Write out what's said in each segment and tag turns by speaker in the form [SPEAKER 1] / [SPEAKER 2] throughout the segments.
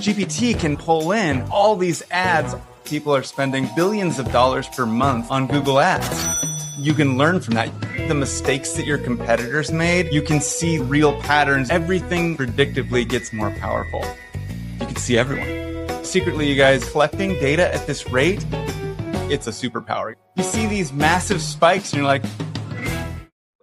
[SPEAKER 1] GPT can pull in all these ads. People are spending billions of dollars per month on Google Ads. You can learn from that. The mistakes that your competitors made, you can see real patterns. Everything predictably gets more powerful. You can see everyone. Secretly, you guys, collecting data at this rate, it's a superpower. You see these massive spikes and you're like,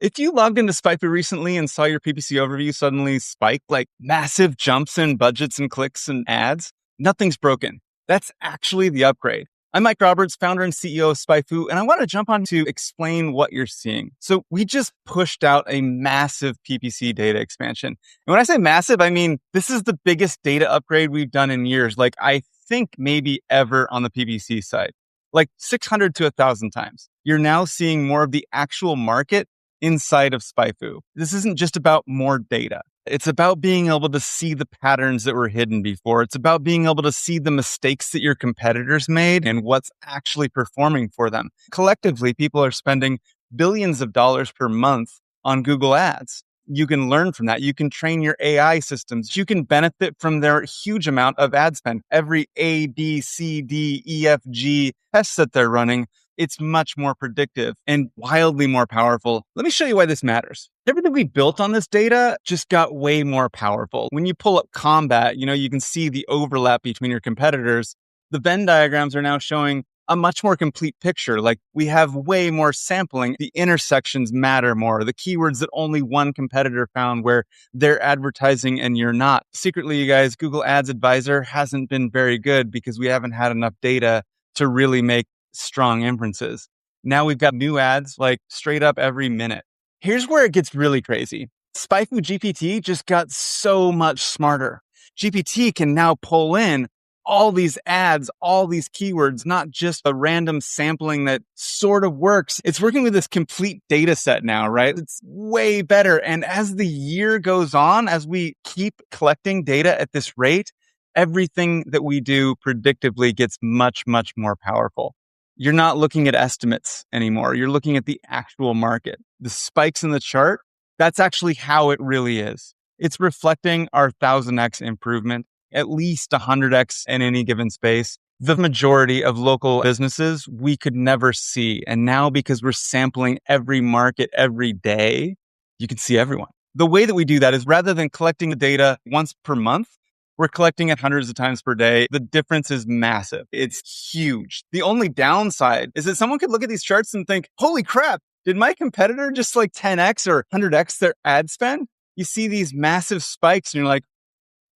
[SPEAKER 1] if you logged into SpyFu recently and saw your PPC overview suddenly spike, like massive jumps in budgets and clicks and ads, nothing's broken. That's actually the upgrade. I'm Mike Roberts, founder and CEO of SpyFu, and I want to jump on to explain what you're seeing. So we just pushed out a massive PPC data expansion. And when I say massive, I mean, this is the biggest data upgrade we've done in years. Like I think maybe ever on the PPC side, like 600 to 1,000 times. You're now seeing more of the actual market inside of SpyFu. This isn't just about more data. It's about being able to see the patterns that were hidden before. It's about being able to see the mistakes that your competitors made and what's actually performing for them. Collectively, people are spending billions of dollars per month on Google Ads. You can learn from that. You can train your AI systems. You can benefit from their huge amount of ad spend. Every A, B, C, D, E, F, G tests that they're running, it's much more predictive and wildly more powerful. Let me show you why this matters. Everything we built on this data just got way more powerful. When you pull up Kombat, you can see the overlap between your competitors. The Venn diagrams are now showing a much more complete picture. Like we have way more sampling. The intersections matter more. The keywords that only one competitor found where they're advertising and you're not. Secretly, you guys, Google Ads Advisor hasn't been very good because we haven't had enough data to really make strong inferences. Now we've got new ads like straight up every minute. Here's where it gets really crazy. SpyFu GPT just got so much smarter. GPT can now pull in all these ads, all these keywords, not just a random sampling that sort of works. It's working with this complete data set now, right? It's way better. And as the year goes on, as we keep collecting data at this rate, everything that we do predictably gets much, much more powerful. You're not looking at estimates anymore. You're looking at the actual market. The spikes in the chart, that's actually how it really is. It's reflecting our 1,000x improvement, at least 100x in any given space. The majority of local businesses we could never see. And now because we're sampling every market every day, you can see everyone. The way that we do that is rather than collecting the data once per month, we're collecting it hundreds of times per day. The difference is massive. It's huge. The only downside is that someone could look at these charts and think, holy crap, did my competitor just like 10x or 100x their ad spend? You see these massive spikes and you're like,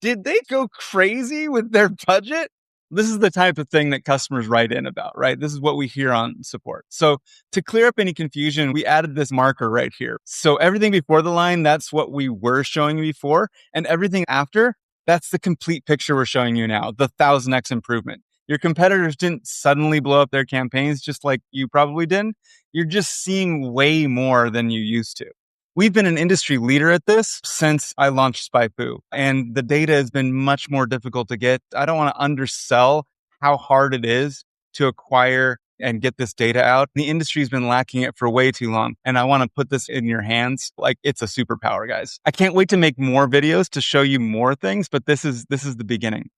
[SPEAKER 1] did they go crazy with their budget? This is the type of thing that customers write in about, right? This is what we hear on support. So to clear up any confusion, we added this marker right here. So everything before the line, that's what we were showing you before. And everything after, that's the complete picture we're showing you now, the 1,000x improvement. Your competitors didn't suddenly blow up their campaigns just like you probably did. You're just seeing way more than you used to. We've been an industry leader at this since I launched SpyFu, and the data has been much more difficult to get. I don't want to undersell how hard it is to acquire and get this data out. The industry's been lacking it for way too long. And I want to put this in your hands like it's a superpower, guys. I can't wait to make more videos to show you more things, but this is the beginning.